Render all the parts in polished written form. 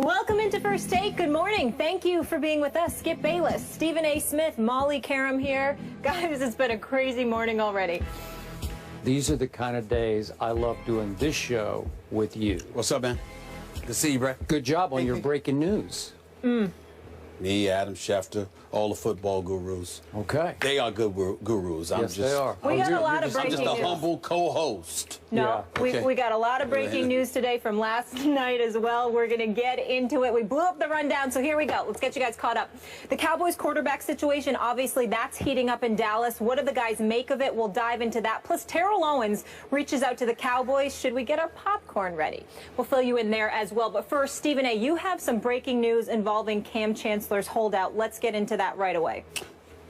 Welcome into First Take. Good morning. Thank you for being with us. Skip Bayless, Stephen A. Smith, Molly Karam here. Guys, it's been a crazy morning already. These are the kind of days I love doing this show with you. What's up, man? Good to see you, bro. Good job on your breaking news. Me, Adam Schefter, all the football gurus. Okay. They are good gurus. Yes, they are. We got a lot of I'm breaking just news. a humble co-host. No, Yeah. Okay. we got a lot of breaking news today from last night as well. We're going to get into it. We blew up the rundown, so here we go. Let's get you guys caught up. The Cowboys quarterback situation, obviously, that's heating up in Dallas. What do the guys make of it? We'll dive into that. Plus, Terrell Owens reaches out to the Cowboys. Should we get our popcorn ready? We'll fill you in there as well. But first, Stephen A., you have some breaking news involving Kam Chancellor's holdout. Let's get into that right away.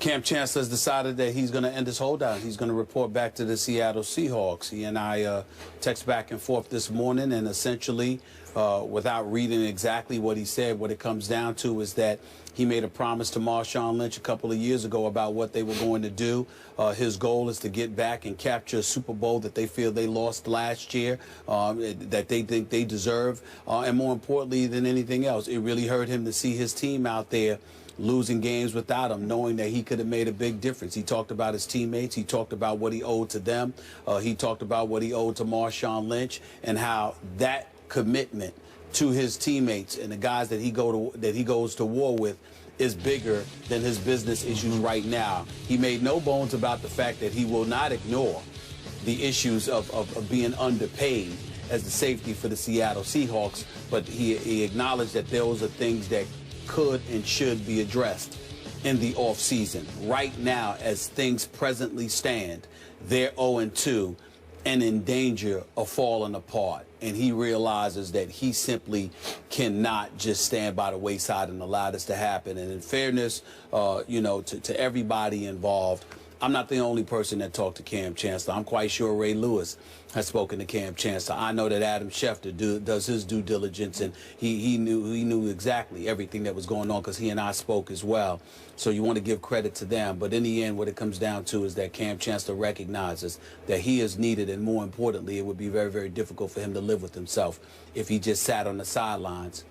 Kam Chancellor has decided that he's going to end his holdout. He's going to report back to the Seattle Seahawks. He and I text back and forth this morning, and essentially, without reading exactly what he said, what it comes down to is that he made a promise to Marshawn Lynch a couple of years ago about what they were going to do. His goal is to get back and capture a Super Bowl that they feel they lost last year, that they think they deserve. And more importantly than anything else, it really hurt him to see his team out there losing games without him, knowing that he could have made a big difference. He talked about his teammates. He talked about what he owed to them. He talked about what he owed to Marshawn Lynch and how that commitment to his teammates and the guys that he goes to war with is bigger than his business issues right now. He made no bones about the fact that he will not ignore the issues of being underpaid as the safety for the Seattle Seahawks, but he acknowledged that those are things that could and should be addressed in the offseason. Right now, as things presently stand, they're 0-2 and in danger of falling apart. And he realizes that he simply cannot just stand by the wayside and allow this to happen. And in fairness, to everybody involved, I'm not the only person that talked to Kam Chancellor. I'm quite sure Ray Lewis has spoken to Kam Chancellor. I know that Adam Schefter does his due diligence, and he knew exactly everything that was going on because he and I spoke as well. So you want to give credit to them. But in the end, what it comes down to is that Kam Chancellor recognizes that he is needed, and more importantly, it would be very, very difficult for him to live with himself if he just sat on the sidelines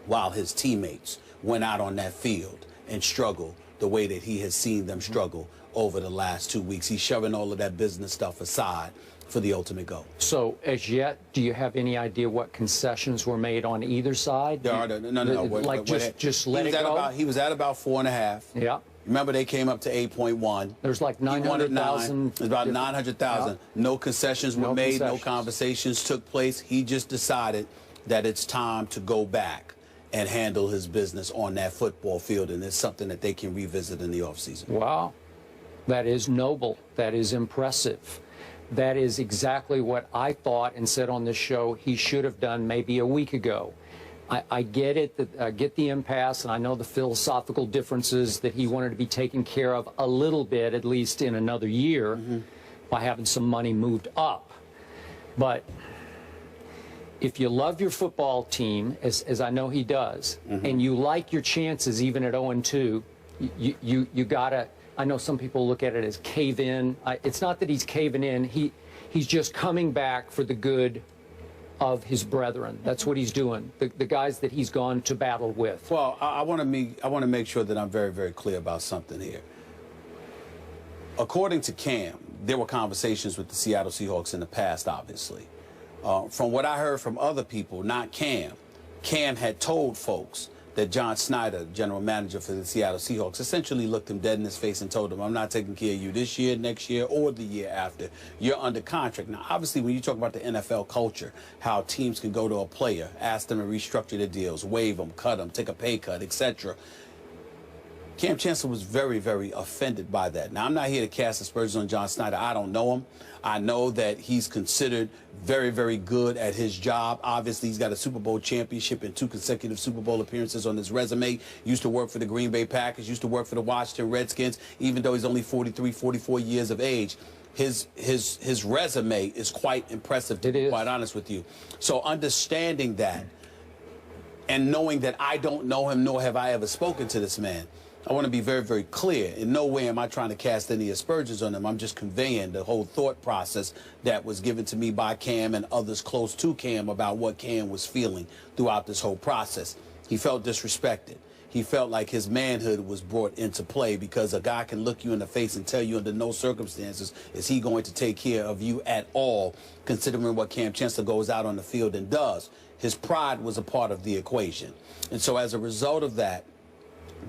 while his teammates went out on that field and struggled the way that he has seen them struggle over the last 2 weeks. He's shoving all of that business stuff aside for the ultimate goal. So, as yet, do you have any idea what concessions were made on either side? There are no. Like just let it go? He was at about 4.5. Yeah. Remember, they came up to 8.1. There's like 900,000. There's about 900,000. Yeah. No concessions were made. Concessions. No conversations took place. He just decided that it's time to go back and handle his business on that football field, and it's something that they can revisit in the offseason. Wow. That is noble. That is impressive. That is exactly what I thought and said on this show he should have done maybe a week ago. I get it, I get the impasse, and I know the philosophical differences that he wanted to be taken care of a little bit, at least in another year, by having some money moved up. But if you love your football team, as I know he does, and you like your chances even at 0-2, you gotta. I know some people look at it as cave in. It's not that he's caving in. He's just coming back for the good of his brethren. That's what he's doing. The guys that he's gone to battle with. Well, I want to make sure that I'm very, very clear about something here. According to Kam, there were conversations with the Seattle Seahawks in the past, obviously. From what I heard from other people, not Kam, Kam had told folks that John Snyder, general manager for the Seattle Seahawks, essentially looked him dead in his face and told him, I'm not taking care of you this year, next year, or the year after. You're under contract. Now, obviously, when you talk about the NFL culture, how teams can go to a player, ask them to restructure their deals, waive them, cut them, take a pay cut, etc., Kam Chancellor was very, very offended by that. Now, I'm not here to cast aspersions on John Snyder. I don't know him. I know that he's considered very, very good at his job. Obviously, he's got a Super Bowl championship and 2 consecutive Super Bowl appearances on his resume. Used to work for the Green Bay Packers, used to work for the Washington Redskins, even though he's only 43, 44 years of age. His resume is quite impressive, to be quite honest with you. So understanding that and knowing that I don't know him, nor have I ever spoken to this man, I want to be very, very clear. In no way am I trying to cast any aspersions on him. I'm just conveying the whole thought process that was given to me by Cam and others close to Cam about what Cam was feeling throughout this whole process. He felt disrespected. He felt like his manhood was brought into play because a guy can look you in the face and tell you under no circumstances is he going to take care of you at all, considering what Kam Chancellor goes out on the field and does. His pride was a part of the equation. And so as a result of that,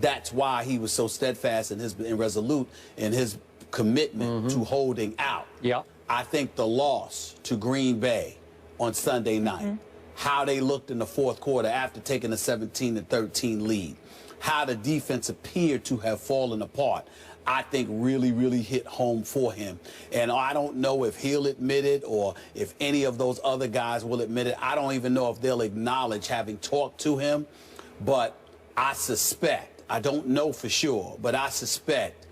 that's why he was so steadfast and resolute in his commitment to holding out. Yeah. I think the loss to Green Bay on Sunday night, how they looked in the fourth quarter after taking a 17-13 lead, how the defense appeared to have fallen apart, I think really, really hit home for him. And I don't know if he'll admit it or if any of those other guys will admit it. I don't even know if they'll acknowledge having talked to him, but I suspect, I don't know for sure, but I suspect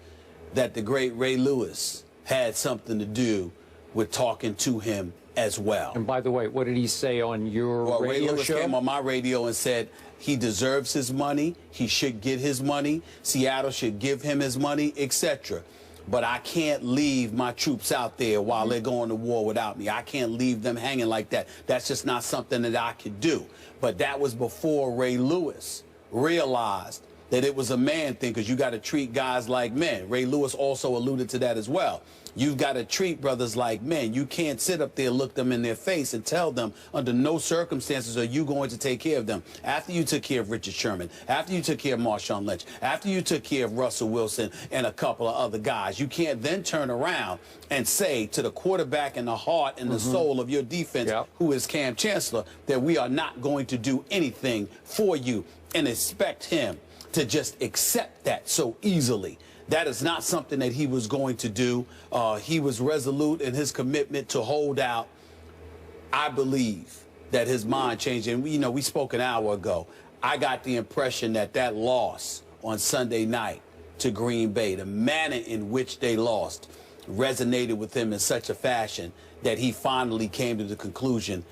that the great Ray Lewis had something to do with talking to him as well. And by the way, what did he say on your radio Ray Lewis show? came on my radio and said he deserves his money, he should get his money, Seattle should give him his money, etc. But I can't leave my troops out there while they're going to war without me. I can't leave them hanging like that. That's just not something that I could do. But that was before Ray Lewis realized that it was a man thing, because you got to treat guys like men. Ray Lewis also alluded to that as well. You've got to treat brothers like men. You can't sit up there, look them in their face, and tell them under no circumstances are you going to take care of them. After you took care of Richard Sherman, after you took care of Marshawn Lynch, after you took care of Russell Wilson and a couple of other guys, you can't then turn around and say to the quarterback and the heart and the soul of your defense, who is Kam Chancellor, that we are not going to do anything for you, and expect him to just accept that so easily. That is not something that he was going to do. He was resolute in his commitment to hold out. I believe that his mind changed. And, we spoke an hour ago. I got the impression that that loss on Sunday night to Green Bay, the manner in which they lost, resonated with him in such a fashion that he finally came to the conclusion,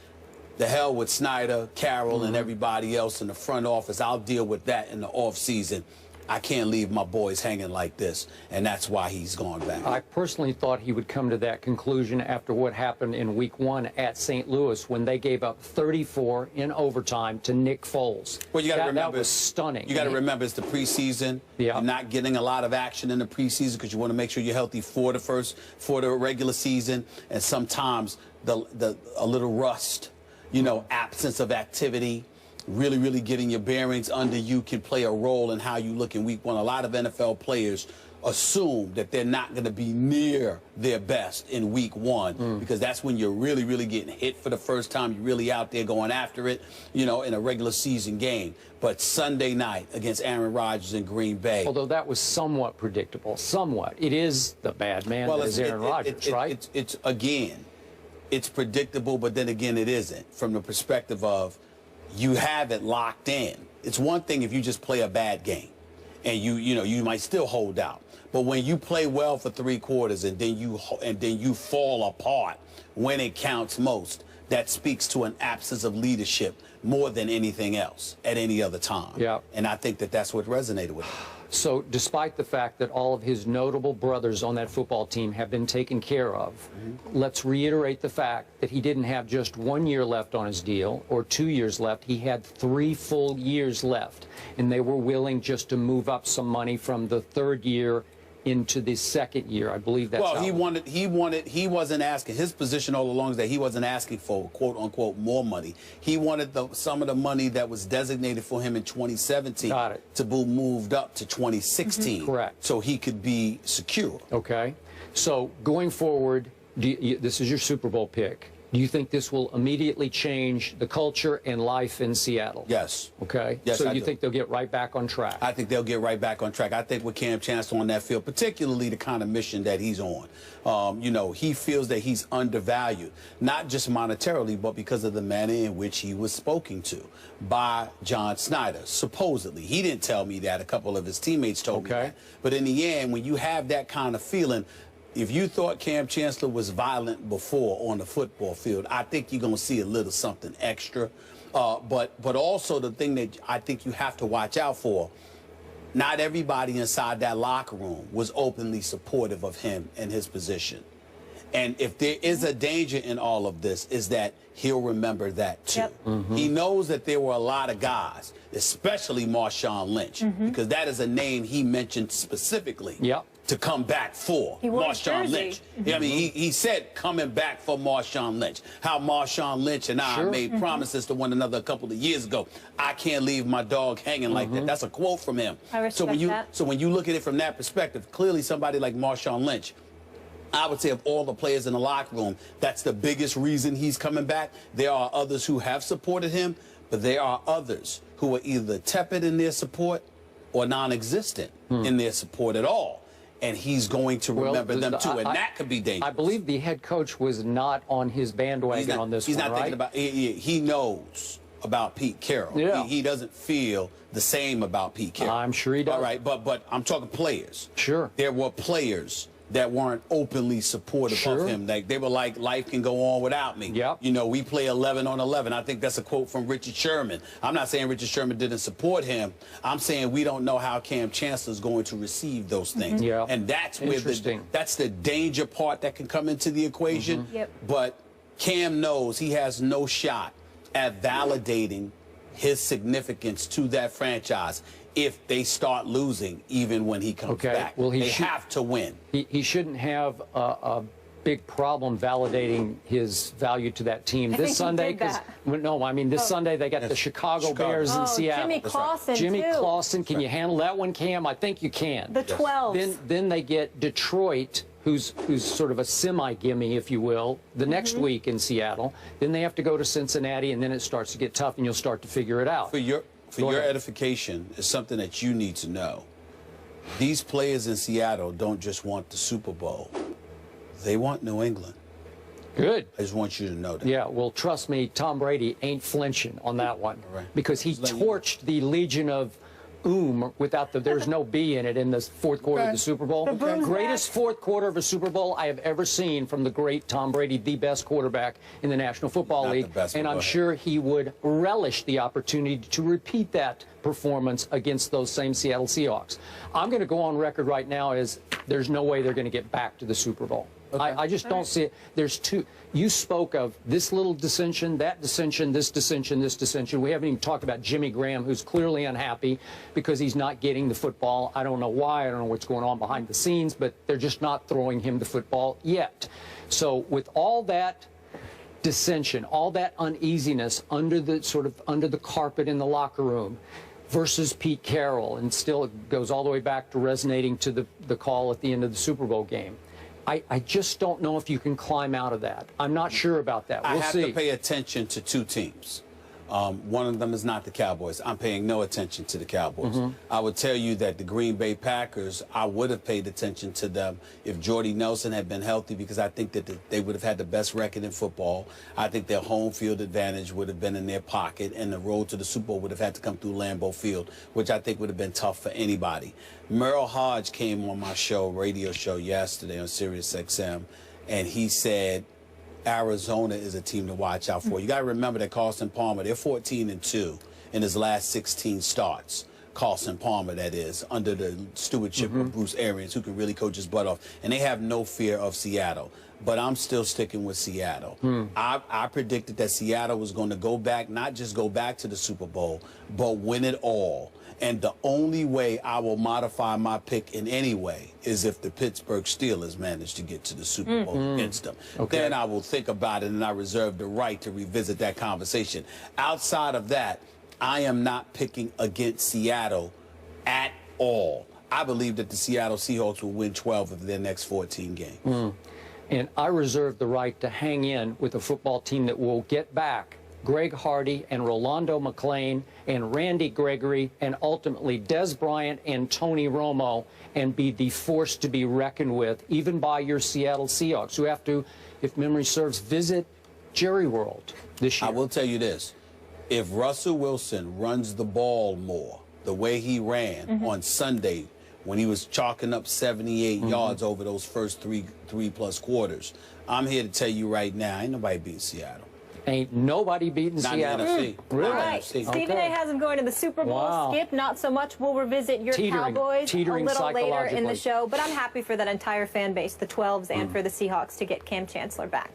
the hell with Snyder, Carroll, and everybody else in the front office. I'll deal with that in the offseason. I can't leave my boys hanging like this, and that's why he's gone back. I personally thought he would come to that conclusion after what happened in Week 1 at St. Louis when they gave up 34 in overtime to Nick Foles. Well, you got to remember, that was stunning. You got to remember it's the preseason. Yeah. You're not getting a lot of action in the preseason because you want to make sure you're healthy for the regular season, and sometimes a little rust, absence of activity, really getting your bearings under you can play a role in how you look in Week 1. A lot of NFL players assume that they're not going to be near their best in Week 1 because that's when you're really getting hit for the first time. You're really out there going after it, in a regular season game. But Sunday night against Aaron Rodgers in Green Bay. Although that was somewhat predictable, somewhat. It is the bad man that is Aaron Rodgers, right? It's predictable, but then again, it isn't from the perspective of you have it locked in. It's one thing if you just play a bad game and you might still hold out. But when you play well for 3 quarters and then you fall apart when it counts most, that speaks to an absence of leadership more than anything else at any other time. Yeah. And I think that that's what resonated with him. So despite the fact that all of his notable brothers on that football team have been taken care of, let's reiterate the fact that he didn't have just 1 year left on his deal or 2 years left. He had 3 full years left, and they were willing just to move up some money from the 3rd year into the 2nd year. I believe that's well, he wasn't asking. His position all along is that he wasn't asking for quote unquote more money. He wanted some of the money that was designated for him in 2017 to be moved up to 2016. Correct. So he could be secure. Okay. So going forward, this is your Super Bowl pick. Do you think this will immediately change the culture and life in Seattle? Yes. Okay. Yes, so I you do. think they'll get right back on track? I think they'll get right back on track. I think with Kam Chancellor on that field, particularly the kind of mission that he's on, he feels that he's undervalued, not just monetarily, but because of the manner in which he was spoken to by John Snyder, supposedly. He didn't tell me that. A couple of his teammates told me that. But in the end, when you have that kind of feeling, if you thought Kam Chancellor was violent before on the football field, I think you're going to see a little something extra. But also the thing that I think you have to watch out for, not everybody inside that locker room was openly supportive of him and his position. And if there is a danger in all of this, is that he'll remember that too. Yep. He knows that there were a lot of guys, especially Marshawn Lynch, because that is a name he mentioned specifically to come back for. Marshawn Lynch. I mean, he said coming back for Marshawn Lynch. How Marshawn Lynch and I made promises to one another a couple of years ago. I can't leave my dog hanging like that. That's a quote from him. I respect that. So when you look at it from that perspective, clearly somebody like Marshawn Lynch, I would say of all the players in the locker room, that's the biggest reason he's coming back. There are others who have supported him, but there are others who are either tepid in their support or non-existent in their support at all. And he's going to remember them too, and that could be dangerous. I believe the head coach was not on his bandwagon on this he's one, not thinking about. He knows about Pete Carroll. Yeah. He doesn't feel the same about Pete Carroll. I'm sure he does. All right, but I'm talking players. Sure. There were players that weren't openly supportive of him. They were like, life can go on without me. Yep. You know, we play 11 on 11. I think that's a quote from Richard Sherman. I'm not saying Richard Sherman didn't support him. I'm saying we don't know how Kam Chancellor is going to receive those things. Yeah. And that's where that's the danger part that can come into the equation. But Kam knows he has no shot at validating his significance to that franchise if they start losing, even when he comes back. Well, they have to win. He shouldn't have a big problem validating his value to that team this Sunday. No, I mean this Sunday they got the Chicago Bears in Seattle. Jimmy Clausen, Jimmy Clausen, can you handle that one, Cam? I think you can. The 12s. Then they get Detroit, who's sort of a semi-gimme, if you will, the next week in Seattle. Then they have to go to Cincinnati, and then it starts to get tough, and you'll start to figure it out. For your edification, is something that you need to know. These players in Seattle don't just want the Super Bowl. They want New England. Good. I just want you to know that. Yeah, well, trust me, Tom Brady ain't flinching on that one. Because he torched the Legion of without there's no B in it in the fourth quarter of the Super Bowl. Greatest fourth quarter of a Super Bowl I have ever seen from the great Tom Brady, the best quarterback in the National Football League. And I'm sure he would relish the opportunity to repeat that performance against those same Seattle Seahawks. I'm going to go on record right now as there's no way they're going to get back to the Super Bowl. I just don't see it. There's two. You spoke of this little dissension, that dissension, this dissension, this dissension. We haven't even talked about Jimmy Graham, who's clearly unhappy because he's not getting the football. I don't know why. I don't know what's going on behind the scenes, but they're just not throwing him the football yet. So with all that dissension, all that uneasiness under the carpet in the locker room, versus Pete Carroll, and still it goes all the way back to resonating to the call at the end of the Super Bowl game. I just don't know if you can climb out of that. I'm not sure about that. We'll see. I have to pay attention to two teams. One of them is not the Cowboys. I'm paying no attention to the Cowboys. I would tell you that the Green Bay Packers, I would have paid attention to them if Jordy Nelson had been healthy, because I think that they would have had the best record in football. I think their home field advantage would have been in their pocket, and the road to the Super Bowl would have had to come through Lambeau Field, which I think would have been tough for anybody. Merrill Hodge came on my radio show yesterday on Sirius XM, and he said Arizona is a team to watch out for. You got to remember that Carson Palmer, they're 14-2 in his last 16 starts. Carson Palmer, that is, under the stewardship of Bruce Arians, who can really coach his butt off. And they have no fear of Seattle. But I'm still sticking with Seattle. I predicted that Seattle was going to go back, not just go back to the Super Bowl, but win it all. And the only way I will modify my pick in any way is if the Pittsburgh Steelers manage to get to the Super Bowl against them. Then I will think about it, and I reserve the right to revisit that conversation. Outside of that, I am not picking against Seattle at all. I believe that the Seattle Seahawks will win 12 of their next 14 games. And I reserve the right to hang in with a football team that will get back Greg Hardy and Rolando McClain and Randy Gregory and ultimately Des Bryant and Tony Romo, and be the force to be reckoned with, even by your Seattle Seahawks, who have to, if memory serves, visit Jerry World this year. I will tell you this. If Russell Wilson runs the ball more the way he ran on Sunday when he was chalking up 78 yards over those first three plus quarters, I'm here to tell you right now, ain't nobody beating Seattle. Ain't nobody beating Not in the Seattle. NFC. Really? All right. NFC. Stephen A. has them going to the Super Bowl. Wow. Skip, not so much. We'll revisit your Cowboys a teetering little later in the psychologically. show. But I'm happy for that entire fan base, the 12s, and for the Seahawks to get Kam Chancellor back.